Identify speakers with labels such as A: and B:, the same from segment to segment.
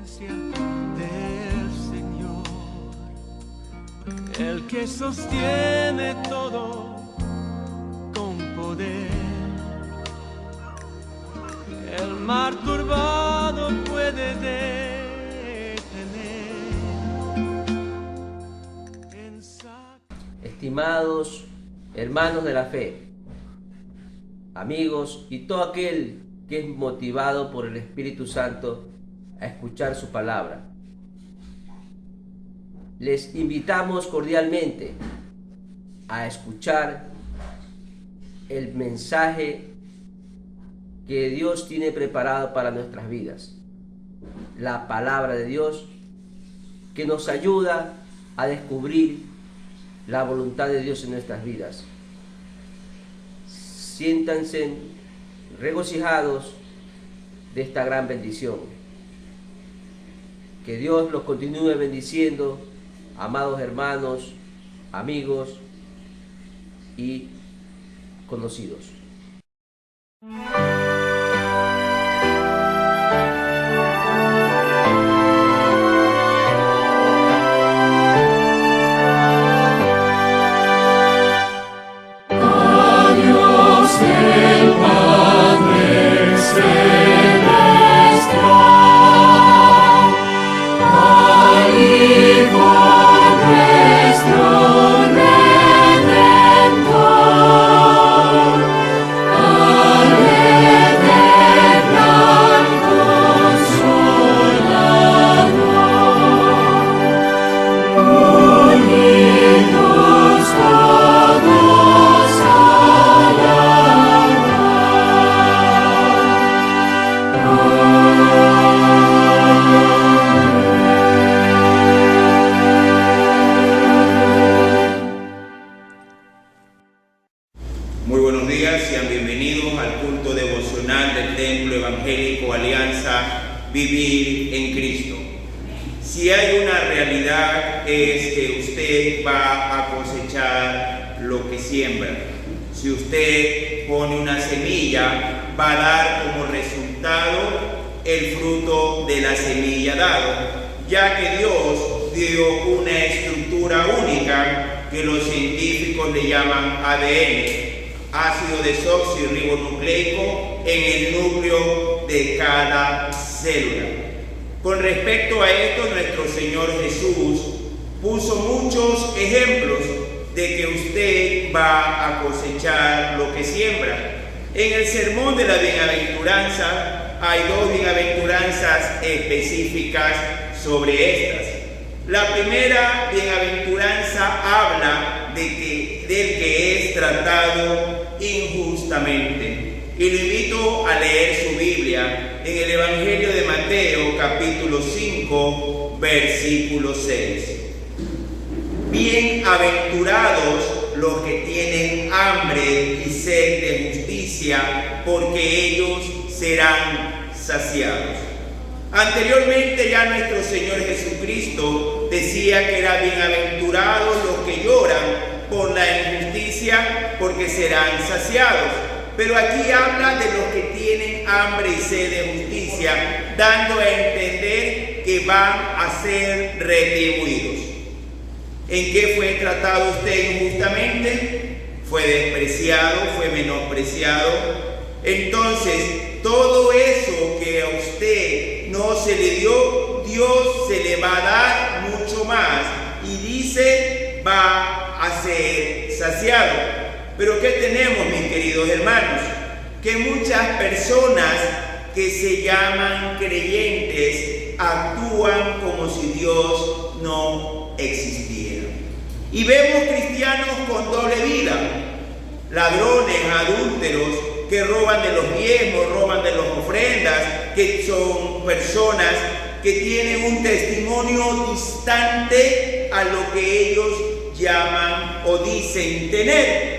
A: presencia del Señor, el que sostiene todo con poder. El mar turbado puede detener.
B: Estimados hermanos de la fe, amigos y todo aquel que es motivado por el Espíritu Santo a escuchar su palabra, les invitamos cordialmente a escuchar el mensaje que Dios tiene preparado para nuestras vidas, la palabra de Dios que nos ayuda a descubrir la voluntad de Dios en nuestras vidas. Siéntanse regocijados de esta gran bendición. Que Dios los continúe bendiciendo, amados hermanos, amigos y conocidos.
C: Muy buenos días, sean bienvenidos al culto devocional del Templo Evangélico Alianza Vivir en Cristo. Si hay una realidad es que usted va a cosechar lo que siembra. Si usted pone una semilla, va a dar como resultado el fruto de la semilla dado, ya que Dios dio una estructura única que los científicos le llaman ADN. Ácido desoxirribonucleico en el núcleo de cada célula. Con respecto a esto, nuestro Señor Jesús puso muchos ejemplos de que usted va a cosechar lo que siembra. En el sermón de la bienaventuranza hay dos bienaventuranzas específicas sobre estas. La primera bienaventuranza habla del que es tratado injustamente. Y lo invito a leer su Biblia en el Evangelio de Mateo, capítulo 5, versículo 6. Bienaventurados los que tienen hambre y sed de justicia, porque ellos serán saciados. Anteriormente ya nuestro Señor Jesucristo decía que eran bienaventurados los que lloran por la injusticia, porque serán saciados. Pero aquí habla de los que tienen hambre y sed de justicia, dando a entender que van a ser retribuidos. ¿En qué fue tratado usted injustamente? ¿Fue despreciado? ¿Fue menospreciado? Entonces, todo eso que a usted no se le dio, Dios se le va a dar mucho más. Y dice, va a ser saciado. Pero ¿qué tenemos, mis queridos hermanos? Que muchas personas que se llaman creyentes actúan como si Dios no existiera. Y vemos cristianos con doble vida, ladrones, adúlteros, que roban de los diezmos, roban de las ofrendas, que son personas que tienen un testimonio distante a lo que ellos llaman o dicen tener.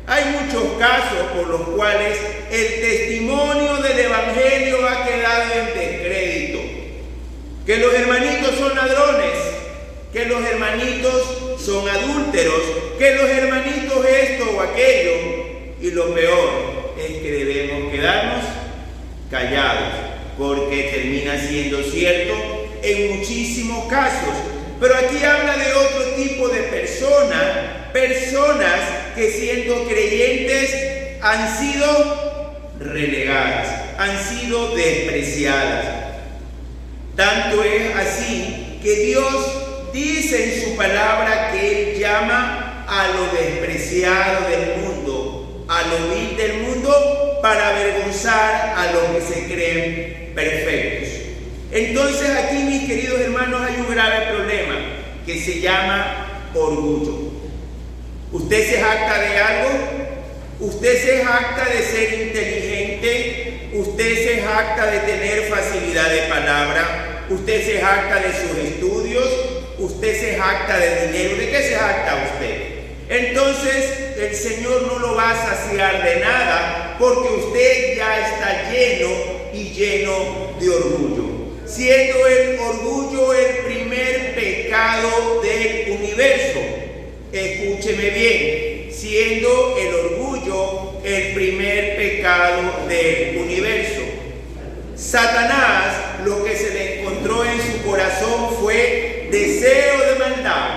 C: Hay muchos casos por los cuales el testimonio del Evangelio ha quedado en descrédito. Que los hermanitos son ladrones, que los hermanitos son adúlteros, que los hermanitos esto o aquello. Y lo peor es que debemos quedarnos callados, porque termina siendo cierto en muchísimos casos. Pero aquí habla de otro tipo de personas que siendo creyentes han sido relegadas, han sido despreciadas. Tanto es así que Dios dice en su palabra que Él llama a lo despreciado del mundo, a lo vil del mundo, para avergonzar a los que se creen perfectos. Entonces aquí, mis queridos hermanos, hay un grave problema que se llama orgullo. ¿Usted se jacta de algo? ¿Usted se jacta de ser inteligente? ¿Usted se jacta de tener facilidad de palabra? ¿Usted se jacta de sus estudios? ¿Usted se jacta de dinero? ¿De qué se jacta usted? Entonces el Señor no lo va a saciar de nada, porque usted ya está lleno de orgullo. Siendo el orgullo el primer pecado del universo. Escúcheme bien, siendo el orgullo el primer pecado del universo. Satanás, lo que se le encontró en su corazón fue deseo de maldad.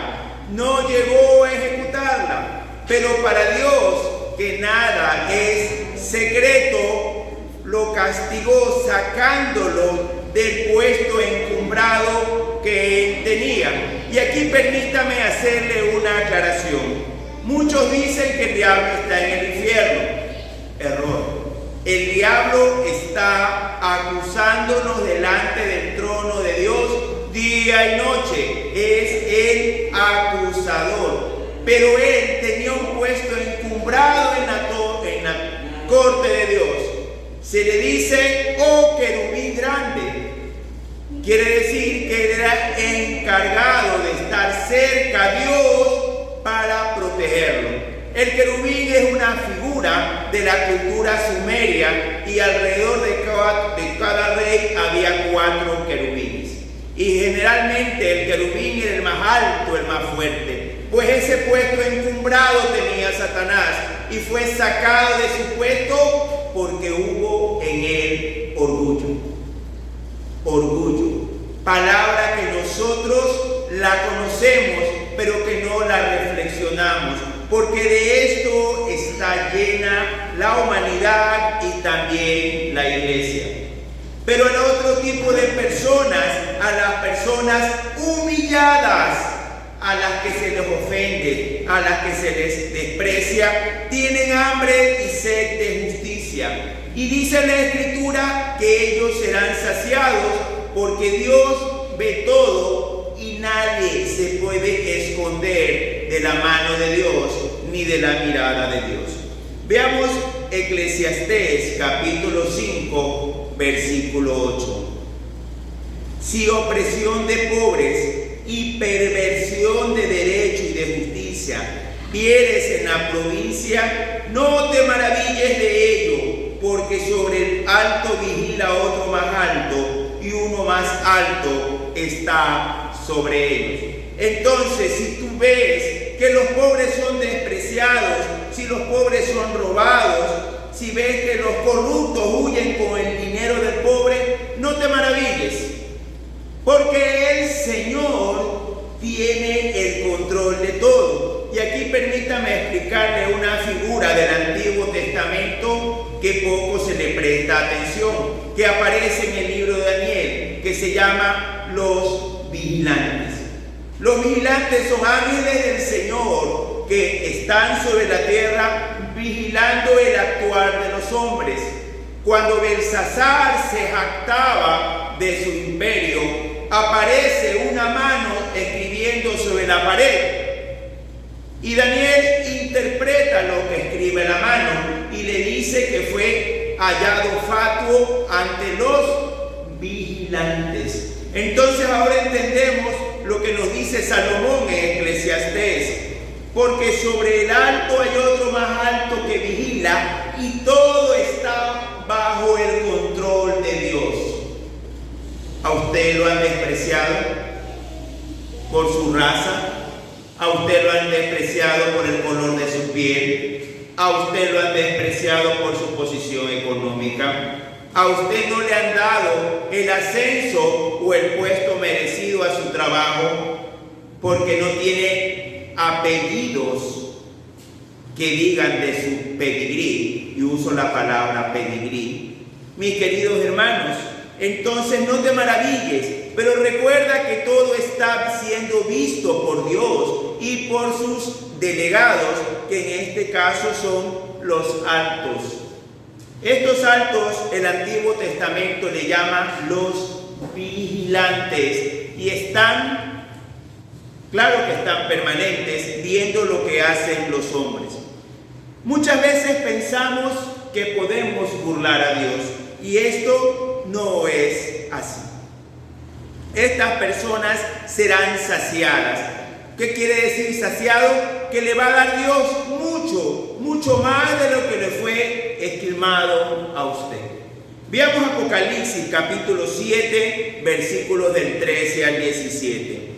C: No llegó a ejecutarla, pero para Dios, que nada es secreto, lo castigó sacándolo del puesto encumbrado que él tenía. Y aquí permítame hacerle una aclaración. Muchos dicen que el diablo está en el infierno. Error. El diablo está acusándonos delante del trono de Dios día y noche. Es el acusador. Pero él tenía un puesto encumbrado en la corte de Dios. Se le dice, oh querubín grande. Quiere decir que él era encargado de estar cerca a Dios para protegerlo. El querubín es una figura de la cultura sumeria y alrededor de cada rey había 4 querubines. Y generalmente el querubín era el más alto, el más fuerte. Pues ese puesto encumbrado tenía Satanás y fue sacado de su puesto porque hubo en él orgullo. Orgullo. Palabra que nosotros la conocemos, pero que no la reflexionamos. Porque de esto está llena la humanidad y también la iglesia. Pero el otro tipo de personas, a las personas humilladas, a las que se les ofende, a las que se les desprecia, tienen hambre y sed de justicia. Y dice la Escritura que ellos serán saciados, porque Dios ve todo y nadie se puede esconder de la mano de Dios ni de la mirada de Dios. Veamos Eclesiastés capítulo 5, versículo 8. Si opresión de pobres y perversión de derecho y de justicia vieres en la provincia, no te maravilles de ello, porque sobre el alto vigila otro más alto, y uno más alto está sobre ellos. Entonces, si tú ves que los pobres son despreciados, si los pobres son robados, si ves que los corruptos huyen con el dinero del pobre, no te maravilles, porque el Señor tiene el control de todo. Y aquí permítame explicarle una figura del Antiguo Testamento que poco se le presta atención, que aparece en el libro de Daniel, que se llama los vigilantes. Los vigilantes son ángeles del Señor que están sobre la tierra vigilando el actuar de los hombres. Cuando Belsasar se jactaba de su imperio, aparece una mano escribiendo sobre la pared. Y Daniel interpreta lo que escribe la mano y le dice que fue hallado fatuo ante los vigilantes. Entonces ahora entendemos lo que nos dice Salomón en Eclesiastés. Porque sobre el alto hay otro más alto que vigila y todo está bajo el control de Dios. ¿A usted lo han despreciado por su raza? ¿A usted lo han despreciado por el color de su piel? ¿A usted lo han despreciado por su posición económica? A usted no le han dado el ascenso o el puesto merecido a su trabajo porque no tiene apellidos que digan de su pedigrí, y uso la palabra pedigrí. Mis queridos hermanos, entonces no te maravilles, pero recuerda que todo está siendo visto por Dios y por sus delegados, que en este caso son los altos. Estos altos el Antiguo Testamento le llama los vigilantes, y están, claro que están permanentes, viendo lo que hacen los hombres. Muchas veces pensamos que podemos burlar a Dios, y esto no es así. Estas personas serán saciadas. ¿Qué quiere decir saciado? Que le va a dar Dios mucho, mucho más de lo que le fue estimado a usted. Veamos Apocalipsis capítulo 7, versículos del 13 al 17.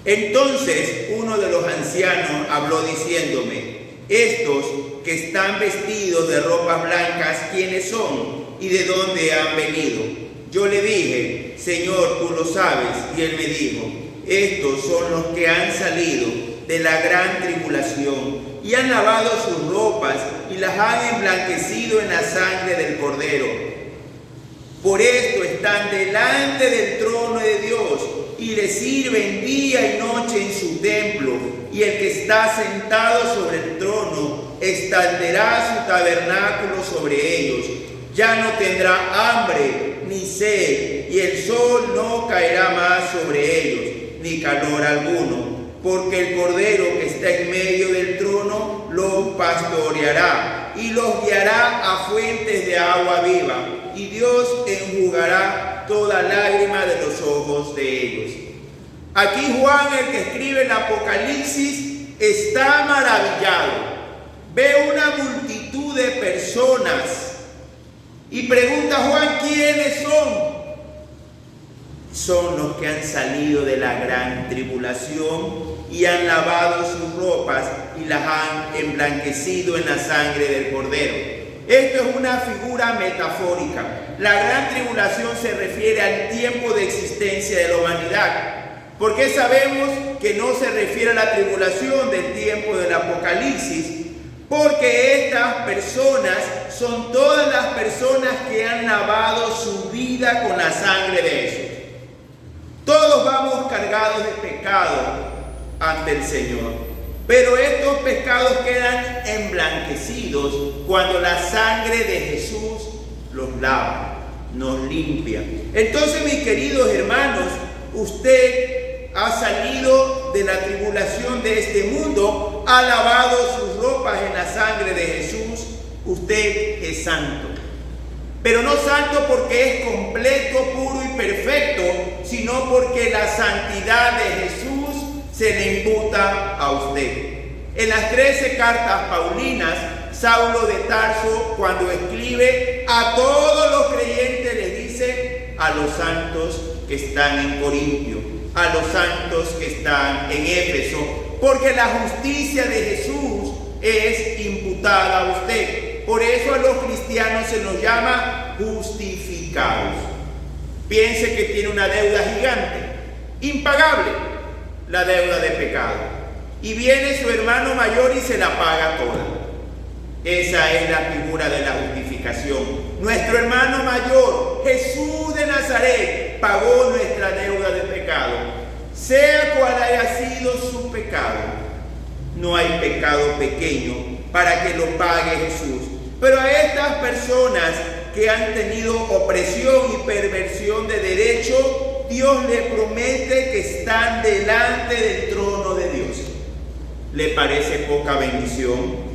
C: Entonces uno de los ancianos habló diciéndome: estos que están vestidos de ropas blancas, ¿quiénes son y de dónde han venido? Yo le dije: Señor, tú lo sabes. Y él me dijo: estos son los que han salido de la gran tribulación y han lavado sus ropas y las han emblanquecido en la sangre del Cordero. Por esto están delante del trono de Dios y le sirven día y noche en su templo, y el que está sentado sobre el trono extenderá su tabernáculo sobre ellos. Ya no tendrá hambre ni sed, y el sol no caerá más sobre ellos, ni calor alguno, porque el Cordero que está en medio del trono los pastoreará y los guiará a fuentes de agua viva, y Dios enjugará toda lágrima de los ojos de ellos. Aquí Juan, el que escribe el Apocalipsis, está maravillado. Ve una multitud de personas y pregunta a Juan: ¿quiénes son? Son los que han salido de la gran tribulación y han lavado sus ropas y las han emblanquecido en la sangre del Cordero. Esto es una figura metafórica. La gran tribulación se refiere al tiempo de existencia de la humanidad. ¿Por qué sabemos que no se refiere a la tribulación del tiempo del Apocalipsis? Porque estas personas son todas las personas que han lavado su vida con la sangre de Jesús. Todos vamos cargados de pecado ante el Señor, pero estos pecados quedan emblanquecidos cuando la sangre de Jesús los lava, nos limpia. Entonces, mis queridos hermanos, usted ha salido de la tribulación de este mundo, ha lavado sus ropas en la sangre de Jesús, usted es santo. Pero no santo porque es completo, puro y perfecto, sino porque la santidad de Jesús se le imputa a usted. En las 13 cartas paulinas, Saulo de Tarso, cuando escribe a todos los creyentes, les dice: a los santos que están en Corintio, a los santos que están en Éfeso, porque la justicia de Jesús es imputada a usted. Por eso a los cristianos se nos llama justificados. Piense que tiene una deuda gigante, impagable, la deuda de pecado, y viene su hermano mayor y se la paga toda. Esa es la figura de la justificación. Nuestro hermano mayor, Jesús de Nazaret, pagó nuestra deuda de pecado, sea cual haya sido su pecado. No hay pecado pequeño para que lo pague Jesús. Pero a estas personas que han tenido opresión y perversión de derecho, Dios le promete que están delante del trono de Dios. ¿Le parece poca bendición?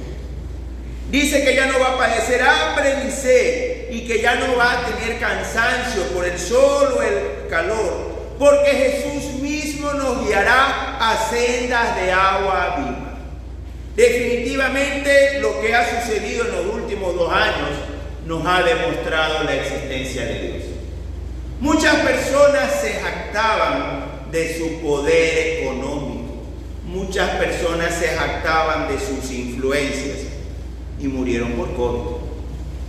C: Dice que ya no va a padecer hambre ni sed, y que ya no va a tener cansancio por el sol o el calor, porque Jesús mismo nos guiará a sendas de agua viva. Definitivamente lo que ha sucedido en los últimos 2 años nos ha demostrado la existencia de Dios. Muchas personas se jactaban de su poder económico, muchas personas se jactaban de sus influencias y murieron por COVID.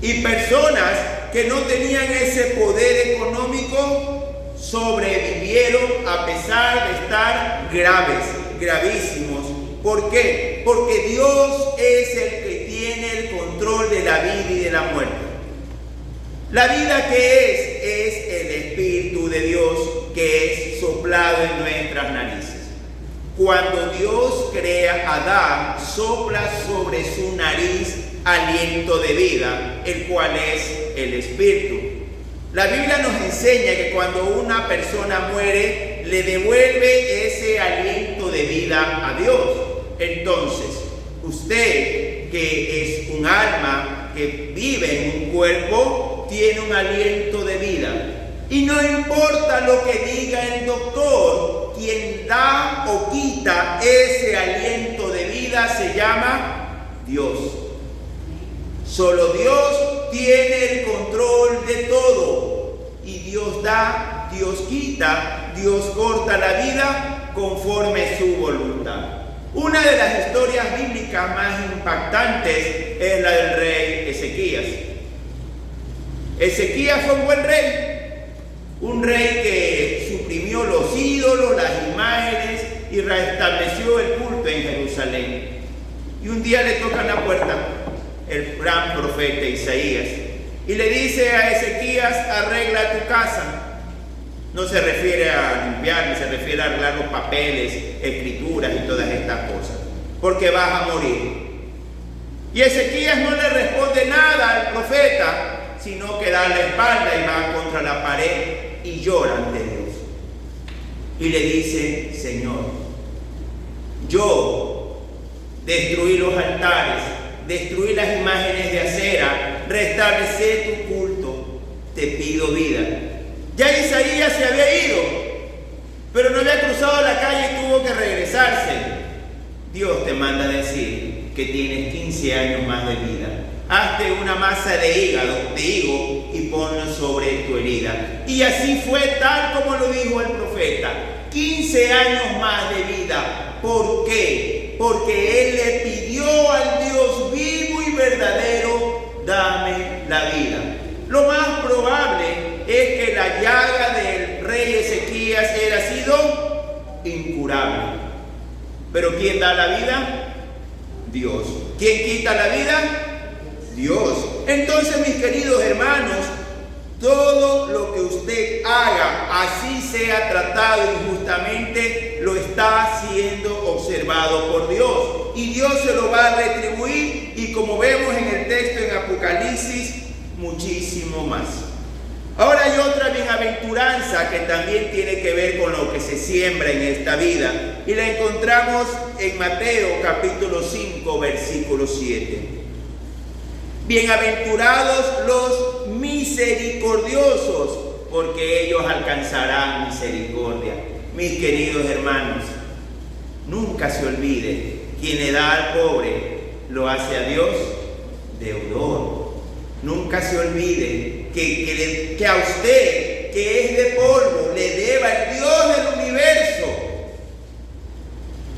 C: Y personas que no tenían ese poder económico sobrevivieron a pesar de estar gravísimos. ¿Por qué? Porque Dios es el que tiene el control de la vida y de la muerte. La vida que es el Espíritu de Dios que es soplado en nuestras narices. Cuando Dios crea a Adán, sopla sobre su nariz aliento de vida, el cual es el Espíritu. La Biblia nos enseña que cuando una persona muere, le devuelve ese aliento de vida a Dios. Entonces, usted que es un alma que vive en un cuerpo, tiene un aliento de vida. Y no importa lo que diga el doctor, quien da o quita ese aliento de vida se llama Dios. Solo Dios tiene el control de todo. Y Dios da, Dios quita, Dios corta la vida conforme su voluntad. Una de las historias bíblicas más impactantes es la del rey Ezequías. Ezequías fue un buen rey que suprimió los ídolos, las imágenes y restableció el culto en Jerusalén. Y un día le tocan la puerta el gran profeta Isaías y le dice a Ezequías: arregla tu casa. No se refiere a limpiar, ni se refiere a arreglar los papeles, escrituras y todas estas cosas, porque vas a morir. Y Ezequías no le responde nada al profeta, sino que da la espalda y va contra la pared y llora ante Dios. Y le dice: Señor, yo destruí los altares, destruí las imágenes de acera, restablecí tu culto, te pido vida. Ya Isaías se había ido, pero no había cruzado la calle y tuvo que regresarse. Dios te manda a decir que tienes 15 años más de vida. Hazte una masa de higo y ponlo sobre tu herida. Y así fue tal como lo dijo el profeta. 15 años más de vida. ¿Por qué? Porque él le pidió al Dios vivo y verdadero: dame la vida. Lo más probable es que la llaga del rey Ezequías era sido incurable. Pero ¿quién da la vida? Dios. ¿Quién quita la vida? Dios. Entonces, mis queridos hermanos, todo lo que usted haga, así sea tratado injustamente, lo está siendo observado por Dios. Y Dios se lo va a retribuir, y como vemos en el texto en Apocalipsis, muchísimo más. Ahora hay otra bienaventuranza que también tiene que ver con lo que se siembra en esta vida, y la encontramos en Mateo capítulo 5 versículo 7. Bienaventurados los misericordiosos, porque ellos alcanzarán misericordia. Mis queridos hermanos, nunca se olvide: quien le da al pobre lo hace a Dios deudor. Nunca se olvide que a usted, que es de polvo, le deba el Dios del universo.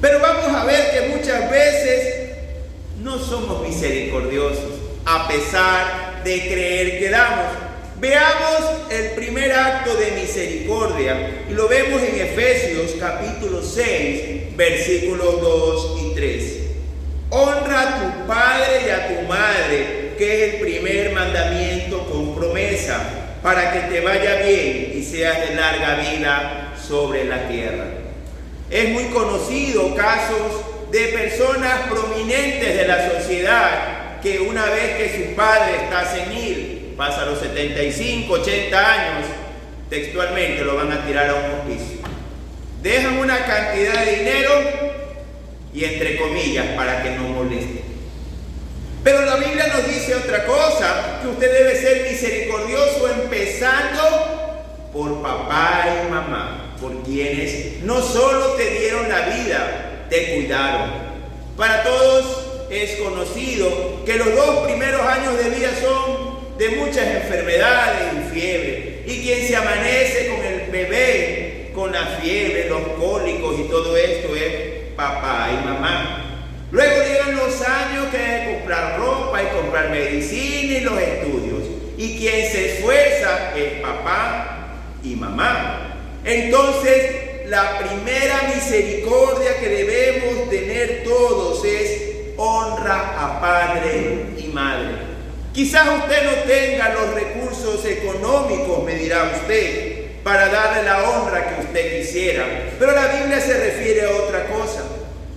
C: Pero vamos a ver que muchas veces no somos misericordiosos, a pesar de creer que damos. Veamos el primer acto de misericordia, y lo vemos en Efesios capítulo 6, versículos 2 y 3. Honra a tu padre y a tu madre, que es el primer mandamiento con promesa, para que te vaya bien y seas de larga vida sobre la tierra. Es muy conocido casos de personas prominentes de la sociedad que una vez que su padre está senil, pasa los 75, 80 años, textualmente lo van a tirar a un hospicio. Dejan una cantidad de dinero y entre comillas para que no moleste. Pero la Biblia nos dice otra cosa, que usted debe ser misericordioso empezando por papá y mamá, por quienes no solo te dieron la vida, te cuidaron. Para todos es conocido que los 2 primeros años de vida son de muchas enfermedades y fiebre. Y quien se amanece con el bebé, con la fiebre, los cólicos y todo esto es papá y mamá. Luego llegan los años que hay que comprar ropa y comprar medicina y los estudios. y quien se esfuerza es papá y mamá. Entonces, la primera misericordia que debemos tener todos es honra a padre y madre. Quizás usted no tenga los recursos económicos, me dirá usted, para darle la honra que usted quisiera, pero la Biblia se refiere a otra cosa.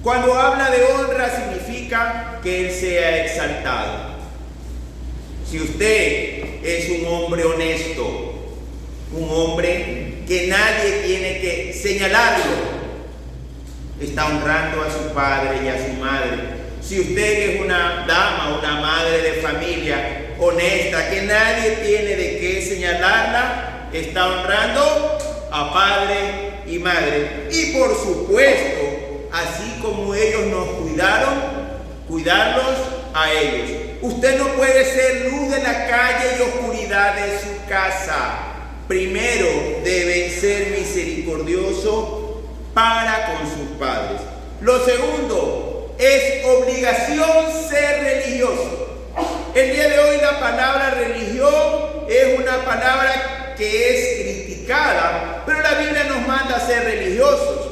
C: Cuando habla de honra significa que Él sea exaltado. Si usted es un hombre honesto, un hombre que nadie tiene que señalarlo, está honrando a su padre y a su madre. Si usted es una dama, una madre de familia honesta, que nadie tiene de qué señalarla, está honrando a padre y madre. Y por supuesto, así como ellos nos cuidaron, cuidarlos a ellos. Usted no puede ser luz de la calle y oscuridad de su casa. Primero debe ser misericordioso para con sus padres. Lo segundo, es obligación ser religioso. El día de hoy la palabra religión es una palabra que es criticada, pero la Biblia nos manda a ser religiosos,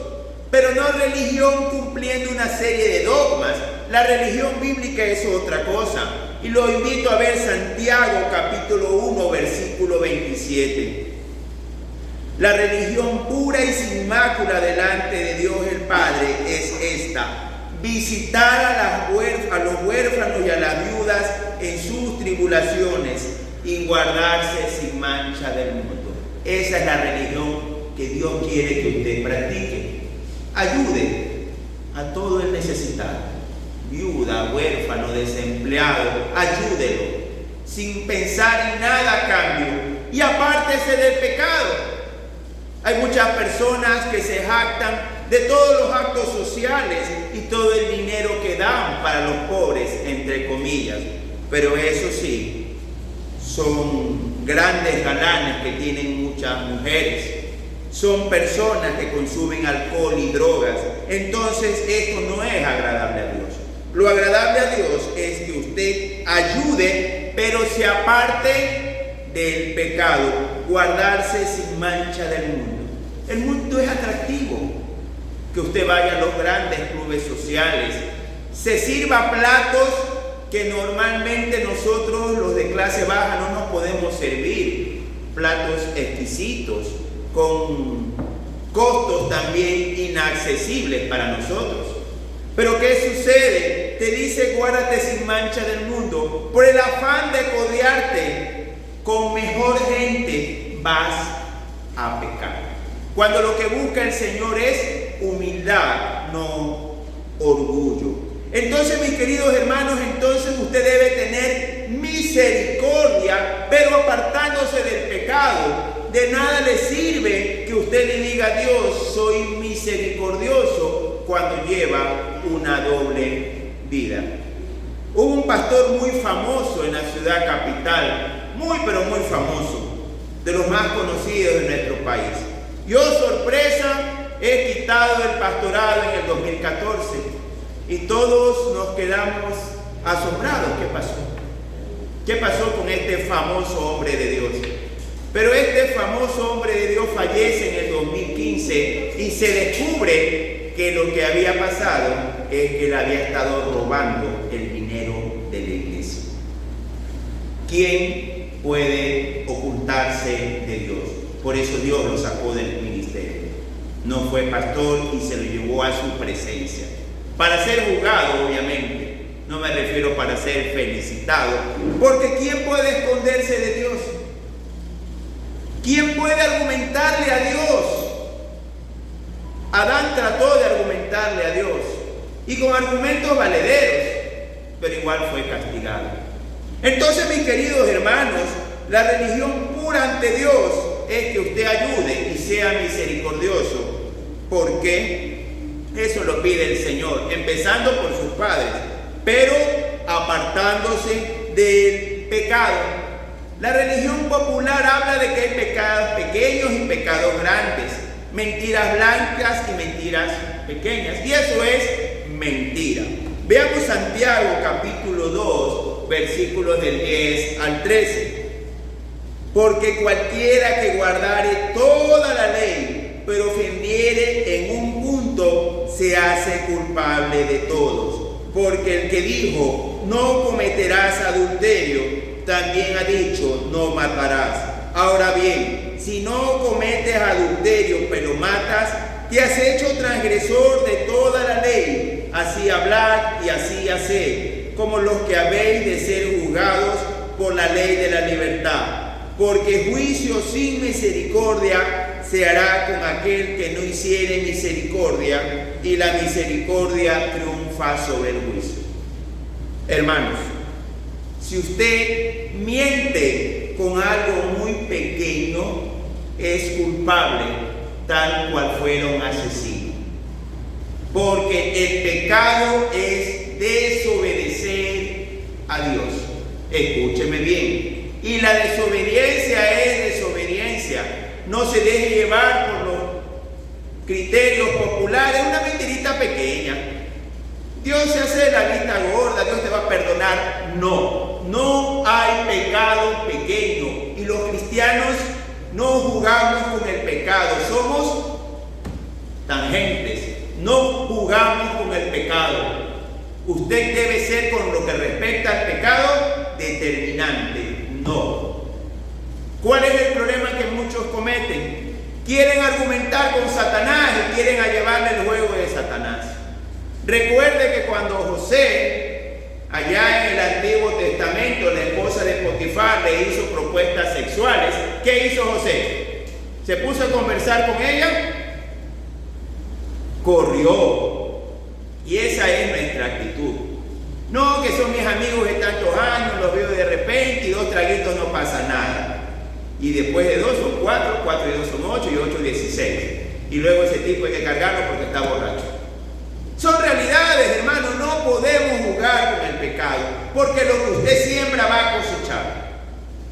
C: pero no religión cumpliendo una serie de dogmas. La religión bíblica es otra cosa. Y lo invito a ver Santiago capítulo 1 versículo 27. La religión pura y sin mácula delante de Dios el Padre es esta: visitar a los huérfanos y a las viudas en sus tribulaciones y guardarse sin mancha del mundo. Esa es la religión que Dios quiere que usted practique. Ayude a todo el necesitado, viuda, huérfano, desempleado, ayúdelo, sin pensar en nada a cambio, y apártese del pecado. Hay muchas personas que se jactan de todos los actos sociales y todo el dinero que dan para los pobres, entre comillas, pero eso sí, son grandes galanes que tienen muchas mujeres. Son personas que consumen alcohol y drogas. Entonces esto no es agradable a Dios. Lo agradable a Dios es que usted ayude, pero se aparte del pecado, guardarse sin mancha del mundo. El mundo es atractivo. Que usted vaya a los grandes clubes sociales, se sirva platos que normalmente nosotros los de clase baja no nos podemos servir, platos exquisitos, con costos también inaccesibles para nosotros. Pero ¿qué sucede? Te dice guárdate sin mancha del mundo. Por el afán de codearte con mejor gente vas a pecar. Cuando lo que busca el Señor es humildad, no orgullo. Entonces, mis queridos hermanos, entonces usted debe tener misericordia, pero apartándose del pecado. De nada le sirve que usted le diga a Dios, soy misericordioso, cuando lleva una doble vida. Hubo un pastor muy famoso en la ciudad capital, pero muy famoso, de los más conocidos de nuestro país. Y oh sorpresa, es quitado el pastorado en el 2014 y todos nos quedamos asombrados. ¿Qué pasó? ¿Qué pasó con este famoso hombre de Dios? Pero este famoso hombre de Dios fallece en el 2015 y se descubre que lo que había pasado es que él había estado robando el dinero de la iglesia. ¿Quién puede ocultarse de Dios? Por eso Dios lo sacó del ministerio. No fue pastor y se lo llevó a su presencia. Para ser juzgado, obviamente. No me refiero para ser felicitado. Porque ¿quién puede esconderse de Dios? ¿Quién puede argumentarle a Dios? Adán trató de argumentarle a Dios. Y con argumentos valederos. Pero igual fue castigado. Entonces, mis queridos hermanos, la religión pura ante Dios es que usted ayude y sea misericordioso, porque eso lo pide el Señor, empezando por sus padres, pero apartándose del pecado. La religión popular habla de que hay pecados pequeños y pecados grandes, mentiras blancas y mentiras pequeñas, y eso es mentira. Veamos Santiago capítulo 2, versículos del 10 al 13. Porque cualquiera que guardare toda la ley, pero ofendiere en un punto, se hace culpable de todos. Porque el que dijo, no cometerás adulterio, también ha dicho, no matarás. Ahora bien, si no cometes adulterio, pero matas, te has hecho transgresor de toda la ley. Así hablad y así haced, como los que habéis de ser juzgados por la ley de la libertad. Porque juicio sin misericordia se hará con aquel que no hiciere misericordia, y la misericordia triunfa sobre el juicio. Hermanos, si usted miente con algo muy pequeño, es culpable, tal cual fueron asesinos. Porque el pecado es desobedecer a Dios. Escúcheme bien. Y la desobediencia es desobediencia. No se deje llevar por los criterios populares. Una mentirita pequeña. Dios se hace de la vista gorda, Dios te va a perdonar. No, no hay pecado pequeño. Y los cristianos no jugamos con el pecado. Somos tangentes. No jugamos con el pecado. Usted debe ser, con lo que respecta al pecado, determinante. No. ¿Cuál es el problema que muchos cometen? Quieren argumentar con Satanás y quieren llevarle el juego de Satanás. Recuerde que cuando José, allá en el Antiguo Testamento, la esposa de Potifar le hizo propuestas sexuales, ¿qué hizo José? ¿Se puso a conversar con ella? Corrió. Y esa es nuestra actitud. No, que son mis amigos de tantos años, los veo de repente y 2 traguitos no pasa nada. Y después de 2 son 4, 4 y 2 son 8 y 8 16. Y luego ese tipo hay que cargarlo porque está borracho. Son realidades, hermano, no podemos jugar con el pecado, porque lo que usted siembra va a cosechar.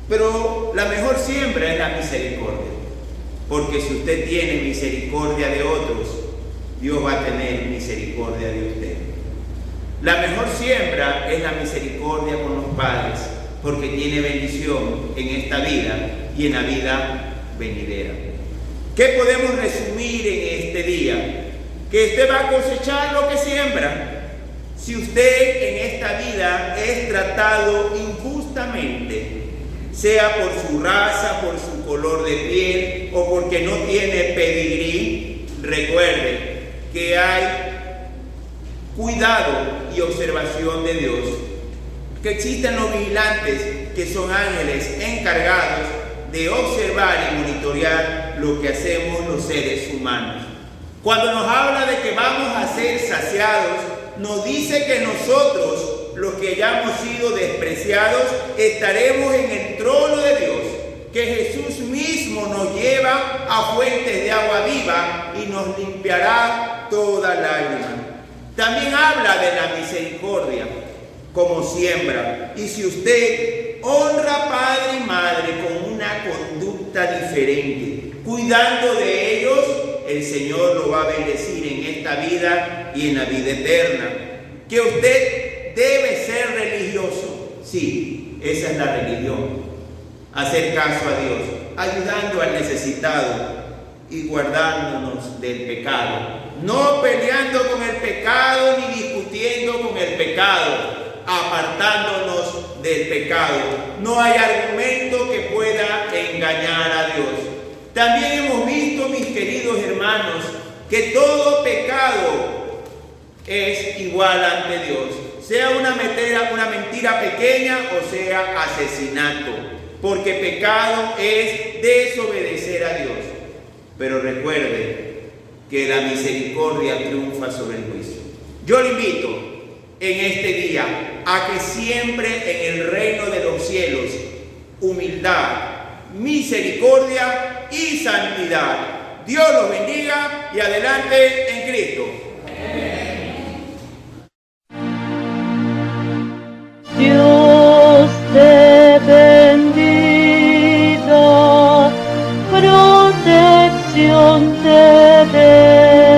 C: Pero la mejor siembra es la misericordia. Porque si usted tiene misericordia de otros, Dios va a tener misericordia de usted. La mejor siembra es la misericordia con los padres, porque tiene bendición en esta vida y en la vida venidera. ¿Qué podemos resumir en este día? Que usted va a cosechar lo que siembra. Si usted en esta vida es tratado injustamente, sea por su raza, por su color de piel o porque no tiene pedigrí, recuerde que hay cuidado y observación de Dios, que existen los vigilantes, que son ángeles encargados de observar y monitorear lo que hacemos los seres humanos. Cuando nos habla de que vamos a ser saciados, nos dice que nosotros, los que hayamos sido despreciados, estaremos en el trono de Dios, que Jesús mismo nos lleva a fuentes de agua viva y nos limpiará toda lágrima. También habla de la misericordia como siembra. Y si usted honra padre y madre con una conducta diferente, cuidando de ellos, el Señor lo va a bendecir en esta vida y en la vida eterna. Que usted debe ser religioso. Sí, esa es la religión. Hacer caso a Dios, ayudando al necesitado y guardándonos del pecado. No peleando con el pecado ni discutiendo con el pecado, apartándonos del pecado. No hay argumento que pueda engañar a Dios. También hemos visto, mis queridos hermanos, que todo pecado es igual ante Dios, sea una mentira pequeña o sea asesinato, porque pecado es desobedecer a Dios. Pero recuerde que la misericordia triunfa sobre el juicio. Yo le invito en este día a que siempre en el reino de los cielos humildad, misericordia y santidad. Dios los bendiga y adelante en Cristo.
D: Dios te bendiga, protección te dé.